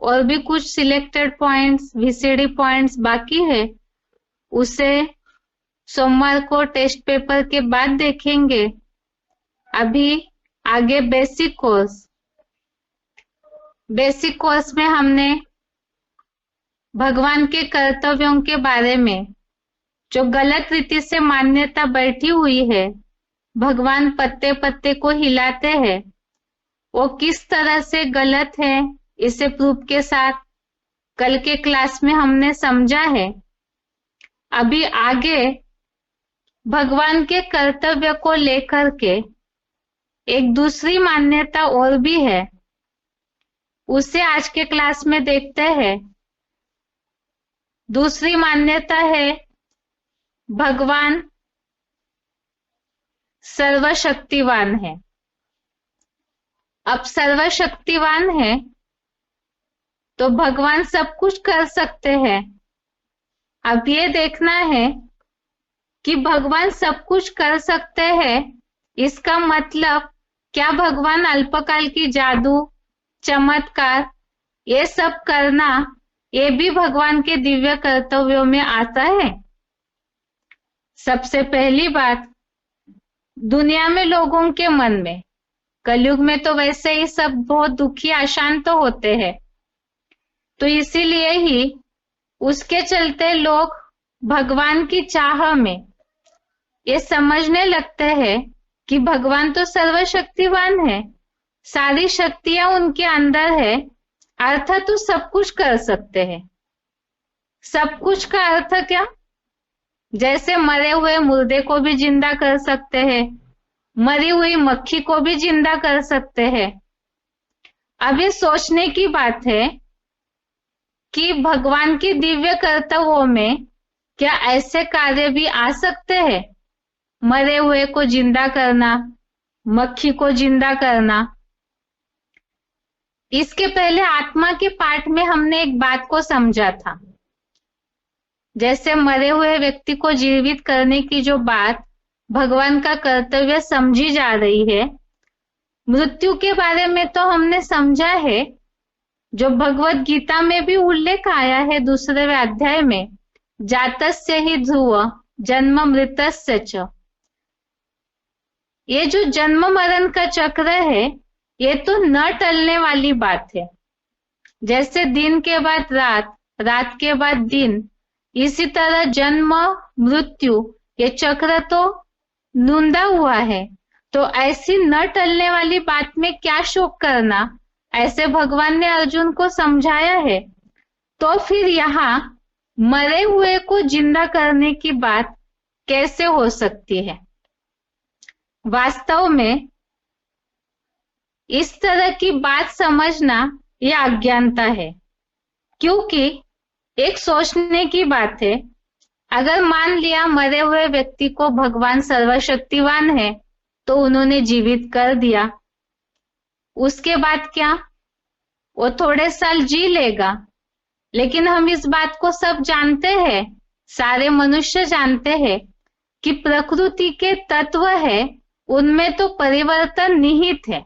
और भी कुछ सिलेक्टेड पॉइंट्स, वीसीडी पॉइंट्स बाकी है, उसे सोमवार को टेस्ट पेपर के बाद देखेंगे। अभी आगे बेसिक कोर्स में हमने भगवान के कर्तव्यों के बारे में, जो गलत रीति से मान्यता बैठी हुई है, भगवान पत्ते पत्ते को हिलाते हैं, वो किस तरह से गलत है, इसे प्रूफ के साथ कल के क्लास में हमने समझा है। अभी आगे भगवान के कर्तव्य को लेकर के एक दूसरी मान्यता और भी है, उसे आज के क्लास में देखते हैं। दूसरी मान्यता है भगवान सर्वशक्तिवान है। अब सर्वशक्तिवान है तो भगवान सब कुछ कर सकते हैं। अब ये देखना है कि भगवान सब कुछ कर सकते हैं, इसका मतलब क्या भगवान अल्पकाल की जादू, चमत्कार, ये सब करना, ये भी भगवान के दिव्य कर्तव्यों में आता है? सबसे पहली बात, दुनिया में लोगों के मन में, कलयुग में तो वैसे ही सब बहुत दुखी अशांत तो होते हैं, तो इसीलिए ही उसके चलते लोग भगवान की चाह में ये समझने लगते हैं कि भगवान तो सर्वशक्तिवान है, सारी शक्तियां उनके अंदर है, अर्थात तो सब कुछ कर सकते हैं। सब कुछ का अर्थ क्या? जैसे मरे हुए मुर्दे को भी जिंदा कर सकते हैं, मरी हुई मक्खी को भी जिंदा कर सकते हैं। अब ये सोचने की बात है कि भगवान की दिव्य कर्तव्यों में क्या ऐसे कार्य भी आ सकते हैं? मरे हुए को जिंदा करना, मक्खी को जिंदा करना। इसके पहले आत्मा के पाठ में हमने एक बात को समझा था, जैसे मरे हुए व्यक्ति को जीवित करने की जो बात भगवान का कर्तव्य समझी जा रही है, मृत्यु के बारे में तो हमने समझा है, जो भगवत गीता में भी उल्लेख आया है 2वें अध्याय में, जातस्य ही ध्रुव जन्म मृतस्य च। ये जो जन्म मरण का चक्र है, ये तो न टलने वाली बात है। जैसे दिन के बाद रात, रात के बाद दिन, इसी तरह जन्म मृत्यु ये चक्र तो नूंदा हुआ है। तो ऐसी न टलने वाली बात में क्या शोक करना, ऐसे भगवान ने अर्जुन को समझाया है। तो फिर यहाँ मरे हुए को जिंदा करने की बात कैसे हो सकती है? वास्तव में इस तरह की बात समझना यह अज्ञानता है, क्योंकि एक सोचने की बात है, अगर मान लिया मरे हुए व्यक्ति को भगवान सर्वशक्तिवान है तो उन्होंने जीवित कर दिया, उसके बाद क्या? वो थोड़े साल जी लेगा। लेकिन हम इस बात को सब जानते हैं, सारे मनुष्य जानते हैं कि प्रकृति के तत्व है, उनमें तो परिवर्तन निहित है।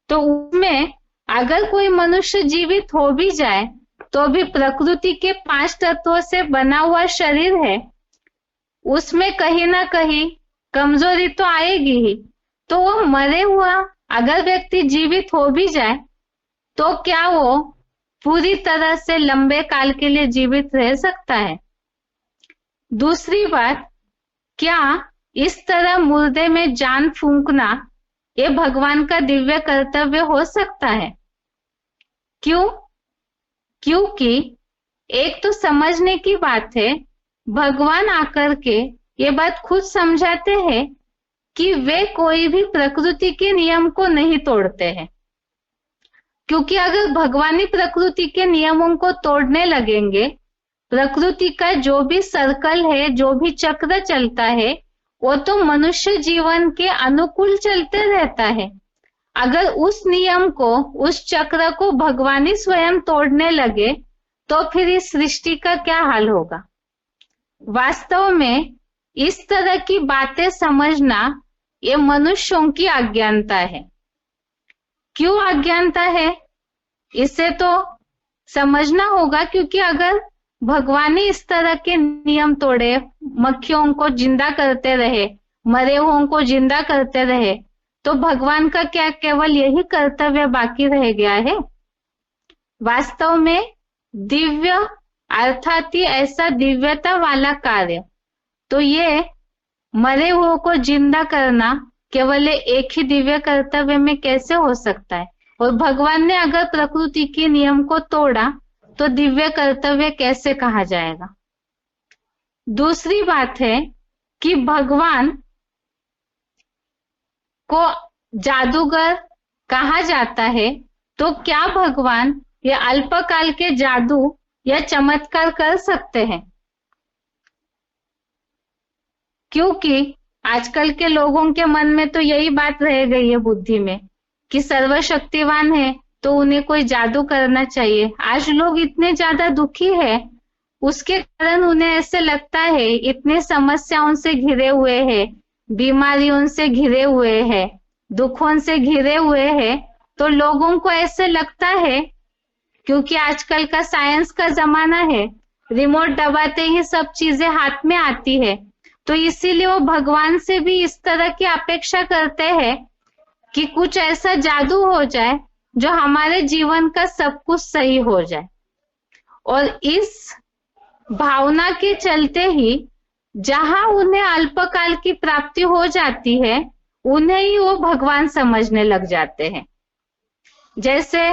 तो उसमें अगर कोई मनुष्य जीवित हो भी जाए तो भी प्रकृति के 5 तत्वों से बना हुआ शरीर है, उसमें कहीं ना कहीं कमजोरी तो आएगी ही। तो वो मरे हुआ अगर व्यक्ति जीवित हो भी जाए तो क्या वो पूरी तरह से लंबे काल के लिए जीवित रह सकता है? दूसरी बात, क्या इस तरह मुर्दे में जान फूंकना ये भगवान का दिव्य कर्तव्य हो सकता है? क्यों? क्योंकि एक तो समझने की बात है, भगवान आकर के ये बात खुद समझाते हैं कि वे कोई भी प्रकृति के नियम को नहीं तोड़ते हैं। क्योंकि अगर भगवान ही प्रकृति के नियमों को तोड़ने लगेंगे, प्रकृति का जो भी सर्कल है, जो भी चक्र चलता है, वो तो मनुष्य जीवन के अनुकूल चलते रहता है। अगर उस नियम को, उस चक्र को भगवान ही स्वयं तोड़ने लगे तो फिर इस सृष्टि का क्या हाल होगा? वास्तव में इस तरह की बातें समझना ये मनुष्यों की अज्ञानता है। क्यों अज्ञानता है? इसे तो समझना होगा, क्योंकि अगर भगवान ने इस तरह के नियम तोड़े, मक्खियों को जिंदा करते रहे, मरे हुओं को जिंदा करते रहे, तो भगवान का क्या केवल यही कर्तव्य बाकी रह गया है? वास्तव में दिव्य अर्थात ही ऐसा दिव्यता वाला कार्य, तो ये मरे हुओं को जिंदा करना केवल एक ही दिव्य कर्तव्य में कैसे हो सकता है? और भगवान ने अगर प्रकृति के नियम को तोड़ा तो दिव्य कर्तव्य कैसे कहा जाएगा? दूसरी बात है कि भगवान को जादूगर कहा जाता है, तो क्या भगवान ये अल्पकाल के जादू या चमत्कार कर सकते हैं? क्योंकि आजकल के लोगों के मन में तो यही बात रह गई है बुद्धि में कि सर्वशक्तिवान है तो उन्हें कोई जादू करना चाहिए। आज लोग इतने ज्यादा दुखी है, उसके कारण उन्हें ऐसे लगता है, इतने समस्याओं से घिरे हुए हैं, बीमारियों से घिरे हुए हैं, दुखों से घिरे हुए हैं, तो लोगों को ऐसे लगता है, क्योंकि आजकल का साइंस का जमाना है, रिमोट दबाते ही सब चीजें हाथ में आती है, तो इसीलिए वो भगवान से भी इस तरह की अपेक्षा करते हैं कि कुछ ऐसा जादू हो जाए जो हमारे जीवन का सब कुछ सही हो जाए। और इस भावना के चलते ही जहां उन्हें अल्पकाल की प्राप्ति हो जाती है, उन्हें ही वो भगवान समझने लग जाते हैं। जैसे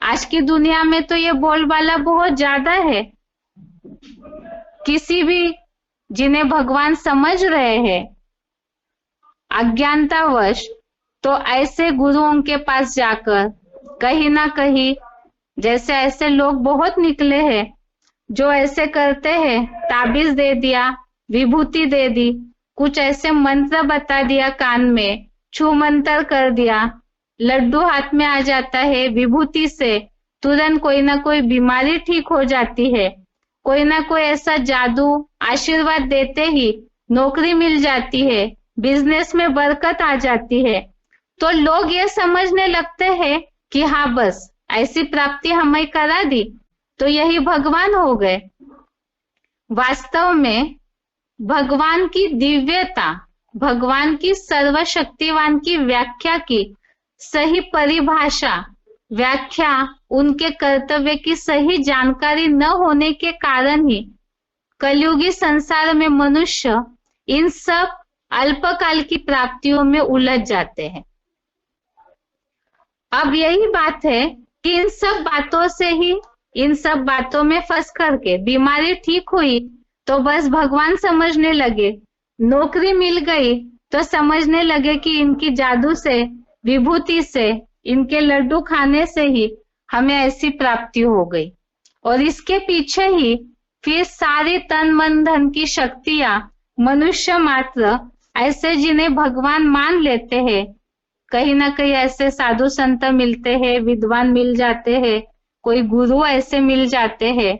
आज की दुनिया में तो ये बोलबाला बहुत ज्यादा है, किसी भी जिन्हें भगवान समझ रहे हैं अज्ञानतावश, तो ऐसे गुरुओं के पास जाकर कहीं ना कहीं, जैसे ऐसे लोग बहुत निकले हैं जो ऐसे करते हैं, ताबीज दे दिया, विभूति दे दी, कुछ ऐसे मंत्र बता दिया कान में, छू मंत्र कर दिया, लड्डू हाथ में आ जाता है, विभूति से तुरंत कोई ना कोई बीमारी ठीक हो जाती है, कोई ना कोई ऐसा जादू आशीर्वाद देते ही नौकरी मिल जाती है, बिजनेस में बरकत आ जाती है। तो लोग ये समझने लगते हैं कि हाँ बस ऐसी प्राप्ति हमें करा दी तो यही भगवान हो गए। वास्तव में भगवान की दिव्यता, भगवान की सर्वशक्तिवान की व्याख्या की सही परिभाषा, व्याख्या, उनके कर्तव्य की सही जानकारी न होने के कारण ही कलयुगी संसार में मनुष्य इन सब अल्पकाल की प्राप्तियों में उलझ जाते हैं। अब यही बात है कि इन सब बातों से ही, इन सब बातों में फंस करके बीमारी ठीक हुई तो बस भगवान समझने लगे, नौकरी मिल गई तो समझने लगे कि इनकी जादू से, विभूति से, इनके लड्डू खाने से ही हमें ऐसी प्राप्ति हो गई। और इसके पीछे ही फिर सारी तन मन धन की शक्तियां मनुष्य मात्र ऐसे जिन्हें भगवान मान लेते हैं, कहीं ना कहीं ऐसे साधु संत मिलते हैं, विद्वान मिल जाते हैं, कोई गुरु ऐसे मिल जाते हैं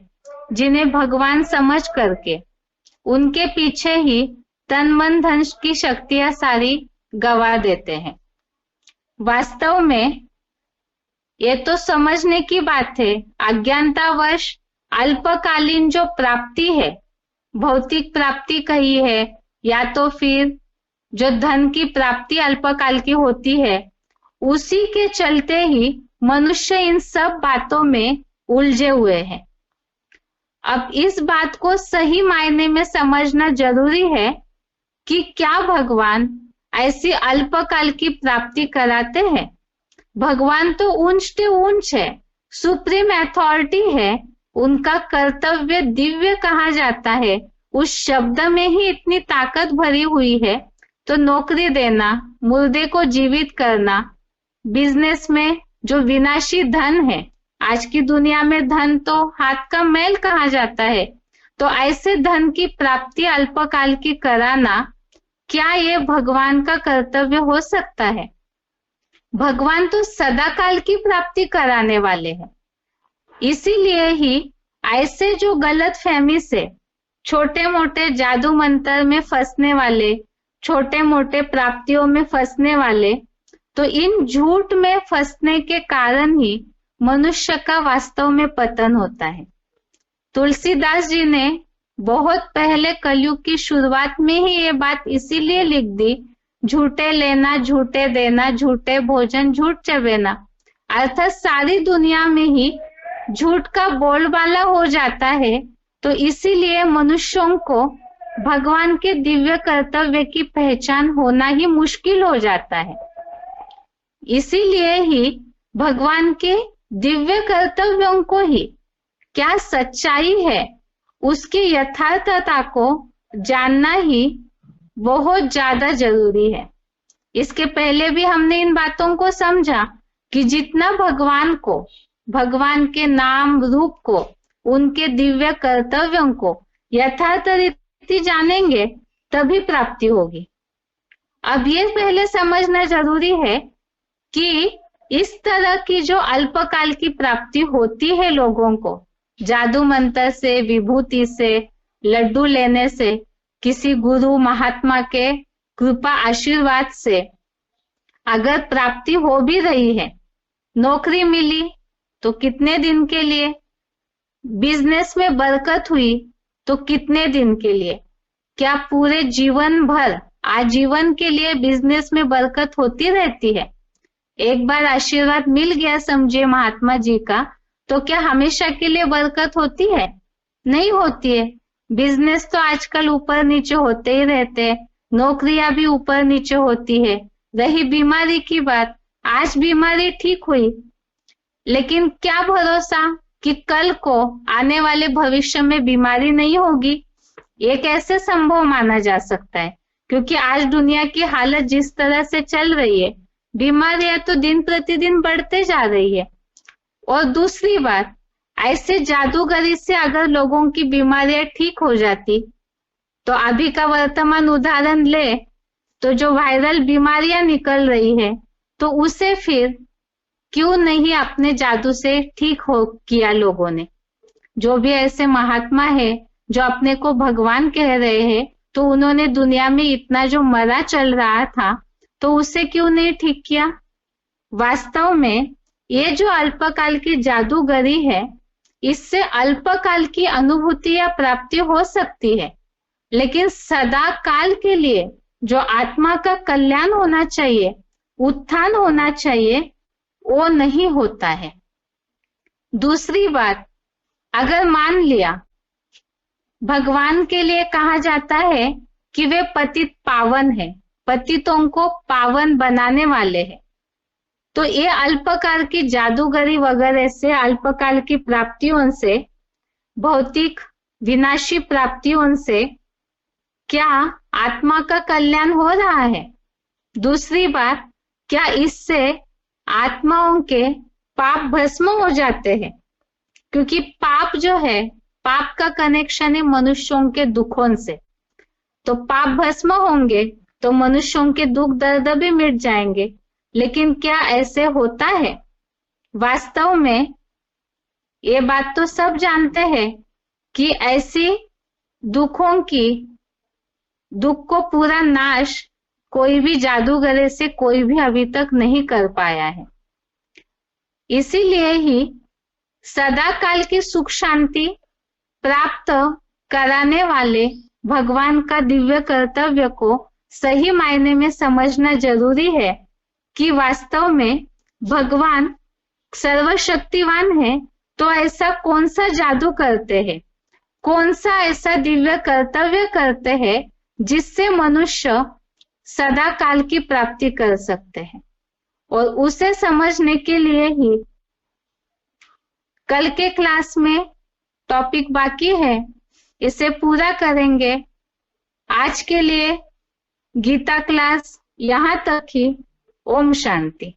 जिन्हें भगवान समझ करके उनके पीछे ही तन मन धन की शक्तियां सारी गवा देते हैं। वास्तव में ये तो समझने की बात है, अज्ञानतावश अल्पकालीन जो प्राप्ति है, भौतिक प्राप्ति कही है या तो फिर जो धन की प्राप्ति अल्पकाल की होती है, उसी के चलते ही मनुष्य इन सब बातों में उलझे हुए हैं। अब इस बात को सही मायने में समझना जरूरी है कि क्या भगवान ऐसी अल्पकाल की प्राप्ति कराते हैं? भगवान तो ऊंच से ऊंच है, सुप्रीम अथॉरिटी है, उनका कर्तव्य दिव्य कहा जाता है, उस शब्द में ही इतनी ताकत भरी हुई है। तो नौकरी देना, मुर्दे को जीवित करना, बिजनेस में जो विनाशी धन है, आज की दुनिया में धन तो हाथ का मैल कहा जाता है, तो ऐसे धन की प्राप्ति अल्पकाल की कराना, क्या ये भगवान का कर्तव्य हो सकता है? भगवान तो सदाकाल की प्राप्ति कराने वाले हैं। इसीलिए ही ऐसे जो गलत फहमी से छोटे मोटे जादू मंत्र में फंसने वाले, छोटे मोटे प्राप्तियों में फंसने वाले, तो इन झूठ में फंसने के कारण ही मनुष्य का वास्तव में पतन होता है। तुलसीदास जी ने बहुत पहले कलयुग की शुरुआत में ही ये बात इसीलिए लिख दी, झूठे लेना, झूठे देना, झूठे भोजन, झूठ चबेना, अर्थात सारी दुनिया में ही झूठ का बोलबाला हो जाता है। तो इसीलिए मनुष्यों को भगवान के दिव्य कर्तव्य की पहचान होना ही मुश्किल हो जाता है। इसीलिए ही भगवान के दिव्य कर्तव्यों को ही क्या सच्चाई है उसकी यथार्थता को जानना ही बहुत ज्यादा जरूरी है। इसके पहले भी हमने इन बातों को समझा कि जितना भगवान को, भगवान के नाम रूप को, उनके दिव्य कर्तव्यों को यथार्थ रीति जानेंगे तभी प्राप्ति होगी। अब ये पहले समझना जरूरी है कि इस तरह की जो अल्पकाल की प्राप्ति होती है लोगों को, जादू मंत्र से, विभूति से, लड्डू लेने से, किसी गुरु महात्मा के कृपा आशीर्वाद से अगर प्राप्ति हो भी रही है, नौकरी मिली तो कितने दिन के लिए, बिजनेस में बरकत हुई तो कितने दिन के लिए, क्या पूरे जीवन भर आजीवन के लिए बिजनेस में बरकत होती रहती है? एक बार आशीर्वाद मिल गया समझिए महात्मा जी का, तो क्या हमेशा के लिए बरकत होती है? नहीं होती है। बिजनेस तो आजकल ऊपर नीचे होते ही रहते हैं, नौकरियां भी ऊपर नीचे होती है। रही बीमारी की बात, आज बीमारी ठीक हुई, लेकिन क्या भरोसा कि कल को आने वाले भविष्य में बीमारी नहीं होगी? ये कैसे संभव माना जा सकता है? क्योंकि आज दुनिया की हालत जिस तरह से चल रही है, बीमारियां तो दिन प्रतिदिन बढ़ते जा रही है। और दूसरी बात, ऐसे जादूगरी से अगर लोगों की बीमारियां ठीक हो जाती, तो अभी का वर्तमान उदाहरण ले तो जो वायरल बीमारियां निकल रही है, तो उसे फिर क्यों नहीं अपने जादू से ठीक हो किया लोगों ने? जो भी ऐसे महात्मा है जो अपने को भगवान कह रहे हैं, तो उन्होंने दुनिया में इतना जो मरा चल रहा था, तो उसे क्यों नहीं ठीक किया? वास्तव में ये जो अल्पकाल की जादूगरी है, इससे अल्पकाल की अनुभूति या प्राप्ति हो सकती है, लेकिन सदा काल के लिए जो आत्मा का कल्याण होना चाहिए, उत्थान होना चाहिए, वो नहीं होता है। दूसरी बात, अगर मान लिया भगवान के लिए कहा जाता है कि वे पतित पावन है, पतितों को पावन बनाने वाले हैं, तो ये अल्पकाल की जादूगरी वगैरह से, अल्पकाल की प्राप्तियों से, भौतिक विनाशी प्राप्तियों से क्या आत्मा का कल्याण हो रहा है? दूसरी बात, क्या इससे आत्माओं के पाप भस्म हो जाते हैं? क्योंकि पाप जो है, पाप का कनेक्शन है मनुष्यों के दुखों से, तो पाप भस्म होंगे तो मनुष्यों के दुख दर्द भी मिट जाएंगे। लेकिन क्या ऐसे होता है? वास्तव में ये बात तो सब जानते हैं कि ऐसी दुखों की, दुख को पूरा नाश कोई भी जादूगरे से कोई भी अभी तक नहीं कर पाया है। इसीलिए ही सदा काल की सुख शांति प्राप्त कराने वाले भगवान का दिव्य कर्तव्य को सही मायने में समझना जरूरी है कि वास्तव में भगवान सर्वशक्तिवान है, तो ऐसा कौन सा जादू करते हैं, कौन सा ऐसा दिव्य कर्तव्य करते हैं जिससे मनुष्य सदा काल की प्राप्ति कर सकते हैं। और उसे समझने के लिए ही कल के क्लास में टॉपिक बाकी है, इसे पूरा करेंगे। आज के लिए गीता क्लास यहाँ तक ही। ओम शांति।